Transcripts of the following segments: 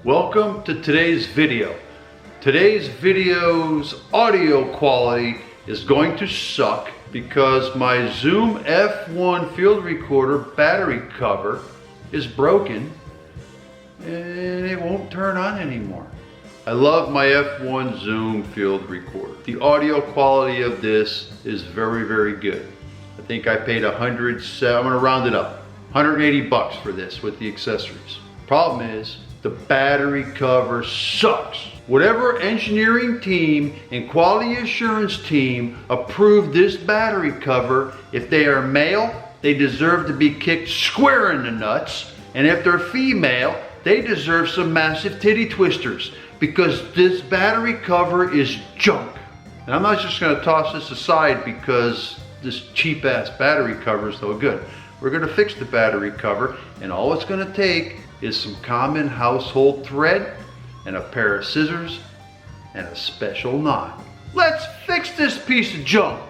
Welcome to today's video. Today's video's audio quality is going to suck because my Zoom F1 field recorder battery cover is broken and it won't turn on anymore. I love my F1 Zoom field recorder. The audio quality of this is very, very good. I think I paid I'm gonna round it up, 180 bucks for this with the accessories. Problem is, the battery cover sucks. Whatever engineering team and quality assurance team approved this battery cover, if they are male, they deserve to be kicked square in the nuts. And if they're female, they deserve some massive titty twisters because this battery cover is junk. And I'm not just gonna toss this aside because this cheap ass battery cover is no good. We're gonna fix the battery cover, and all it's gonna take is some common household thread and a pair of scissors and a special knot. Let's fix this piece of junk.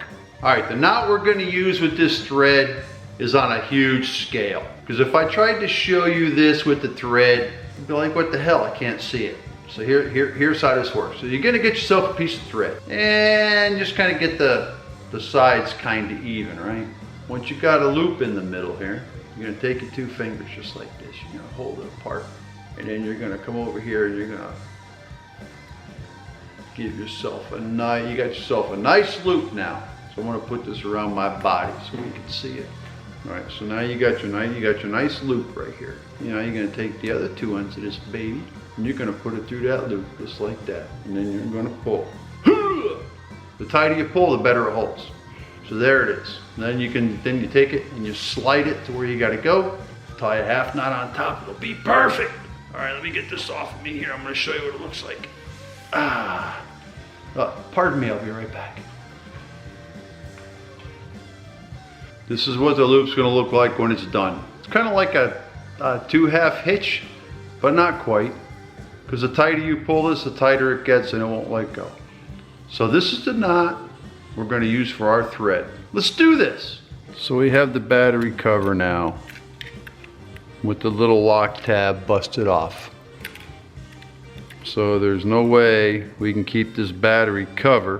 All right, the knot we're gonna use with this thread is on a huge scale. Because if I tried to show you this with the thread, you'd be like, what the hell, I can't see it. So here's how this works. So you're gonna get yourself a piece of thread and just kind of get the sides kind of even, right? Once you got a loop in the middle here, you're gonna take your two fingers just like this. You're gonna hold it apart. And then you're gonna come over here and you're gonna give yourself you got yourself a nice loop now. So I'm gonna put this around my body so we can see it. All right, so now you got your nice loop right here. You know, you're gonna take the other two ends of this baby and you're gonna put it through that loop just like that. And then you're gonna pull. The tighter you pull, the better it holds. So there it is. And then you take it and you slide it to where you gotta go. Tie a half knot on top, it'll be perfect. All right, let me get this off of me here. I'm gonna show you what it looks like. Pardon me, I'll be right back. This is what the loop's gonna look like when it's done. It's kind of like a 2/2 hitch, but not quite. Because the tighter you pull this, the tighter it gets and it won't let go. So this is the knot we're gonna use for our thread. Let's do this. So we have the battery cover now with the little lock tab busted off. So there's no way we can keep this battery cover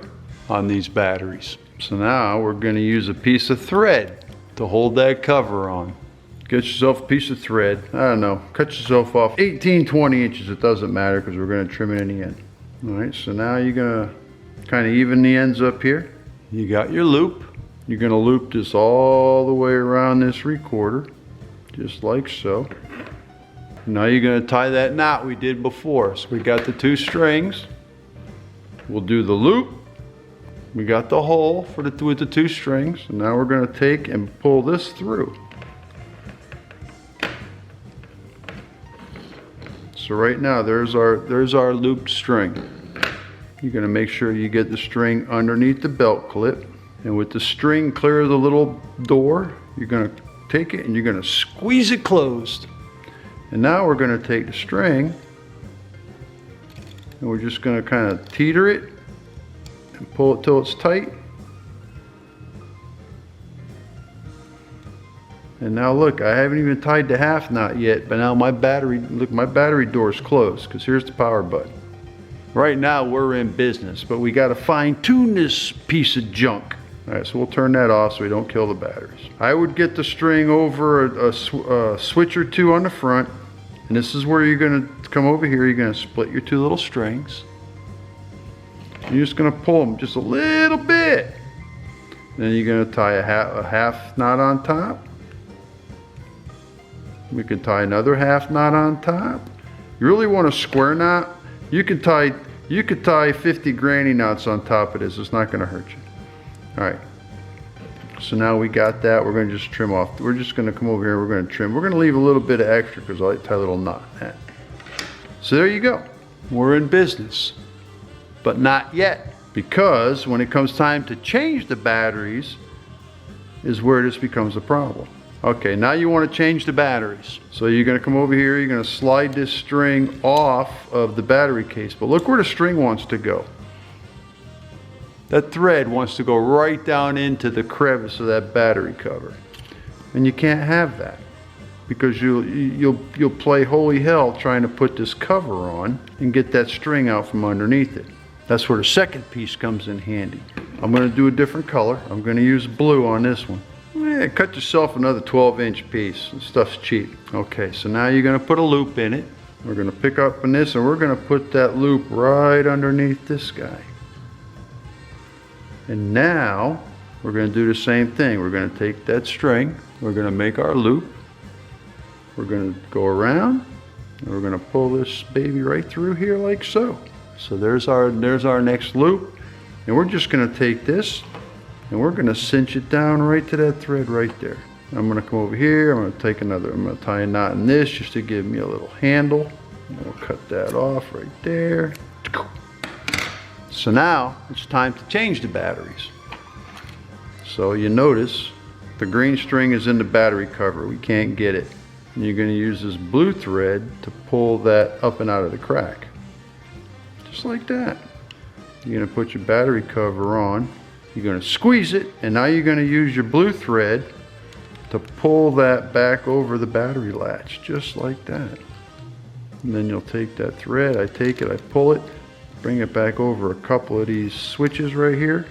on these batteries. So now we're gonna use a piece of thread to hold that cover on. Get yourself a piece of thread. I don't know, cut yourself off 18, 20 inches, it doesn't matter because we're gonna trim it in the end. All right, so now you're gonna kind of even the ends up here. You got your loop. You're gonna loop this all the way around this recorder, just like so. Now you're gonna tie that knot we did before. So we got the two strings. We'll do the loop. We got the hole with the two strings. And now we're gonna take and pull this through. So right now, there's our looped string. You're gonna make sure you get the string underneath the belt clip. And with the string clear of the little door, you're gonna take it and you're gonna squeeze it closed. And now we're gonna take the string and we're just gonna kind of teeter it and pull it till it's tight. And now look, I haven't even tied the half knot yet, but now my battery door is closed because here's the power button. Right now we're in business, but we gotta fine tune this piece of junk. All right, so we'll turn that off so we don't kill the batteries. I would get the string over a switch or two on the front, and this is where you're gonna come over here, you're gonna split your two little strings. You're just gonna pull them just a little bit. Then you're gonna tie a half knot on top. We can tie another half knot on top. You really want a square knot? You could tie 50 granny knots on top of this. It's not gonna hurt you. All right, so now we got that. We're gonna just trim off. We're just gonna come over here, we're gonna trim. We're gonna leave a little bit of extra because I like to tie a little knot in that. So there you go. We're in business, but not yet. Because when it comes time to change the batteries is where this becomes a problem. Okay, now you wanna change the batteries. So you're gonna come over here, you're gonna slide this string off of the battery case, but look where the string wants to go. That thread wants to go right down into the crevice of that battery cover. And you can't have that. because you'll play holy hell trying to put this cover on and get that string out from underneath it. That's where the second piece comes in handy. I'm going to do a different color. I'm going to use blue on this one. Cut yourself another 12-inch piece. This stuff's cheap. Okay, so now you're going to put a loop in it. We're going to pick up on this and we're going to put that loop right underneath this guy. And now we're going to do the same thing. We're going to take that string, we're going to make our loop, we're going to go around, and we're going to pull this baby right through here like so. So there's our next loop, and we're just going to take this and we're going to cinch it down right to that thread right there. I'm going to come over here, I'm going to tie a knot in this just to give me a little handle. And we'll cut that off right there. So now it's time to change the batteries. So you notice the green string is in the battery cover. We can't get it. And you're going to use this blue thread to pull that up and out of the crack. Just like that. You're going to put your battery cover on. You're going to squeeze it, and now you're going to use your blue thread to pull that back over the battery latch, just like that. And then you'll take that thread, I take it, I pull it, bring it back over a couple of these switches right here.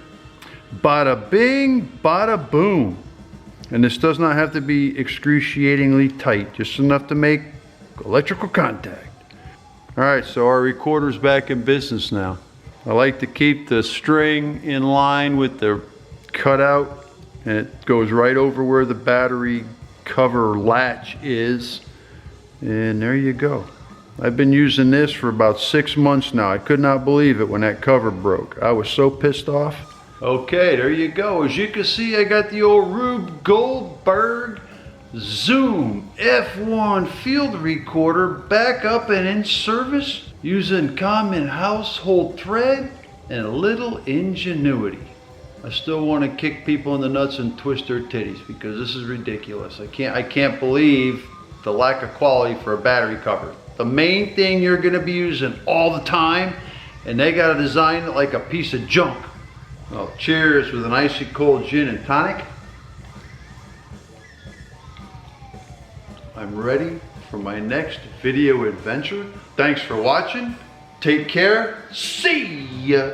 Bada bing, bada boom. And this does not have to be excruciatingly tight, just enough to make electrical contact. All right, so our recorder's back in business now. I like to keep the string in line with the cutout, and it goes right over where the battery cover latch is. And there you go. I've been using this for about 6 months now. I could not believe it when that cover broke. I was so pissed off. Okay, there you go. As you can see, I got the old Rube Goldberg Zoom F1 field recorder back up and in service using common household thread and a little ingenuity. I still want to kick people in the nuts and twist their titties because this is ridiculous. I can't believe the lack of quality for a battery cover. The main thing you're going to be using all the time, and they got to design it like a piece of junk. Well, cheers with an icy cold gin and tonic. I'm ready for my next video adventure. Thanks for watching. Take care. See ya.